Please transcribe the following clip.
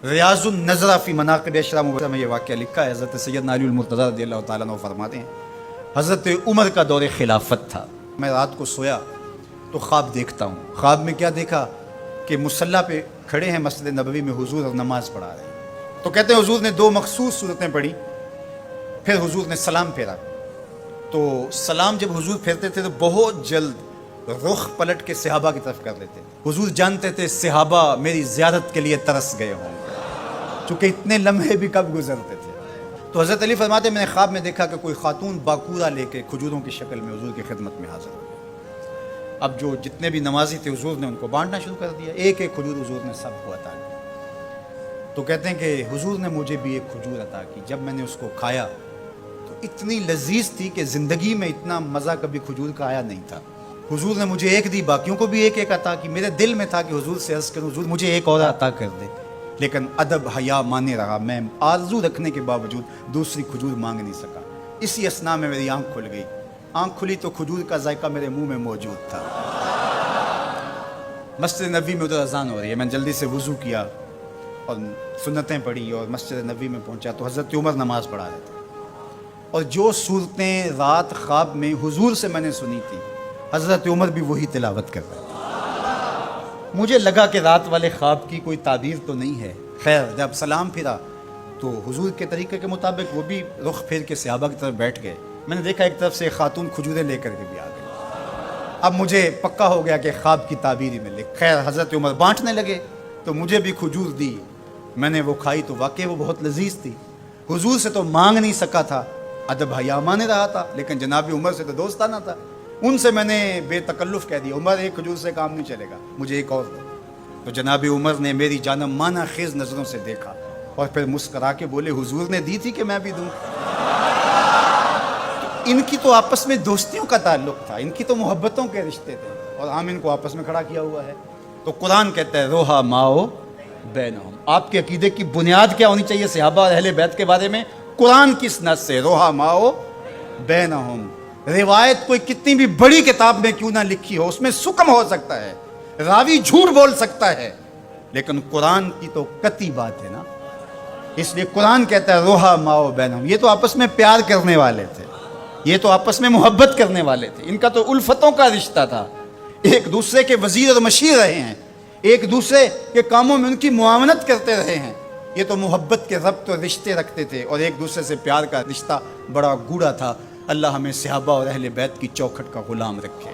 ریاض النظرہ فی مناقب اشرا میں یہ واقعہ لکھا ہے. حضرت سیدنا علی المرتضیٰ رضی اللہ تعالیٰ عنہ فرماتے ہیں حضرت عمر کا دور خلافت تھا. میں رات کو سویا تو خواب دیکھتا ہوں. خواب میں کیا دیکھا کہ مصلی پہ کھڑے ہیں مسجد نبوی میں حضور اور نماز پڑھا رہے ہیں. تو کہتے ہیں حضور نے دو مخصوص صورتیں پڑھی, پھر حضور نے سلام پھیرا. تو سلام جب حضور پھیرتے تھے تو بہت جلد رخ پلٹ کے صحابہ کی طرف کر لیتے. حضور جانتے تھے صحابہ میری زیارت کے لیے ترس گئے ہوں گے, چونکہ اتنے لمحے بھی کب گزرتے تھے. تو حضرت علی فرماتے ہیں میں نے خواب میں دیکھا کہ کوئی خاتون باکورہ لے کے کھجوروں کی شکل میں حضور کی خدمت میں حاضر ہو گئی. اب جو جتنے بھی نمازی تھے حضور نے ان کو بانٹنا شروع کر دیا. ایک ایک کھجور حضور نے سب کو عطا کی. تو کہتے ہیں کہ حضور نے مجھے بھی ایک کھجور عطا کی. جب میں نے اس کو کھایا تو اتنی لذیذ تھی کہ زندگی میں اتنا مزہ کبھی کھجور کا آیا نہیں تھا. حضور نے مجھے ایک دی, باقیوں کو بھی ایک ایک عطا کی. میرے دل میں تھا کہ حضور سے عرض کروں حضور مجھے ایک اور عطا کر دے, لیکن ادب حیا مانے رہا. میں آرزو رکھنے کے باوجود دوسری کھجور مانگ نہیں سکا. اسی اثنا میں میری آنکھ کھل گئی. آنکھ کھلی تو کھجور کا ذائقہ میرے منہ میں موجود تھا. مسجد نبوی میں ادھر اذان ہو رہی ہے. میں جلدی سے وضو کیا اور سنتیں پڑھی اور مسجد نبوی میں پہنچا تو حضرت عمر نماز پڑھا رہے تھے. اور جو صورتیں رات خواب میں حضور سے میں نے سنی تھی حضرت عمر بھی وہی تلاوت کر رہے تھے. مجھے لگا کہ رات والے خواب کی کوئی تعبیر تو نہیں ہے. خیر جب سلام پھرا تو حضور کے طریقے کے مطابق وہ بھی رخ پھیر کے صحابہ کی طرف بیٹھ گئے. میں نے دیکھا ایک طرف سے خاتون کھجوریں لے کر کے بھی آ گئی. اب مجھے پکا ہو گیا کہ خواب کی تعبیر ہی میں لکھ. خیر حضرت عمر بانٹنے لگے تو مجھے بھی کھجور دی. میں نے وہ کھائی تو واقعی وہ بہت لذیذ تھی. حضور سے تو مانگ نہیں سکا تھا, ادب حیا مانے رہا تھا, لیکن جناب عمر سے تو دوستانہ تھا. ان سے میں نے بے تکلف کہہ دیا عمر ایک کھجور سے کام نہیں چلے گا, مجھے ایک اور دو. تو جناب عمر نے میری جانب مانا خیز نظروں سے دیکھا اور پھر مسکرا کے بولے حضور نے دی تھی کہ میں بھی دوں. ان کی تو آپس میں دوستیوں کا تعلق تھا, ان کی تو محبتوں کے رشتے تھے, اور ہم ان کو آپس میں کھڑا کیا ہوا ہے. تو قرآن کہتا ہے روحا ماؤ بینہم. آپ کے عقیدے کی بنیاد کیا ہونی چاہیے صحابہ اور اہل بیت کے بارے میں؟ قرآن کس نص سے روحا ماؤ بینہم. روایت کوئی کتنی بھی بڑی کتاب میں کیوں نہ لکھی ہو, اس میں سکم ہو سکتا ہے, راوی جھوٹ بول سکتا ہے, لیکن قرآن کی تو قطعی بات ہے نا. اس لیے قرآن کہتا ہے روحا ماؤ بینہم. یہ تو آپس میں پیار کرنے والے تھے, یہ تو آپس میں محبت کرنے والے تھے. ان کا تو الفتوں کا رشتہ تھا, ایک دوسرے کے وزیر اور مشیر رہے ہیں, ایک دوسرے کے کاموں میں ان کی معاونت کرتے رہے ہیں. یہ تو محبت کے ربط اور رشتے رکھتے تھے, اور ایک دوسرے سے پیار کا رشتہ بڑا گوڑا تھا. اللہ ہمیں صحابہ اور اہل بیت کی چوکھٹ کا غلام رکھے.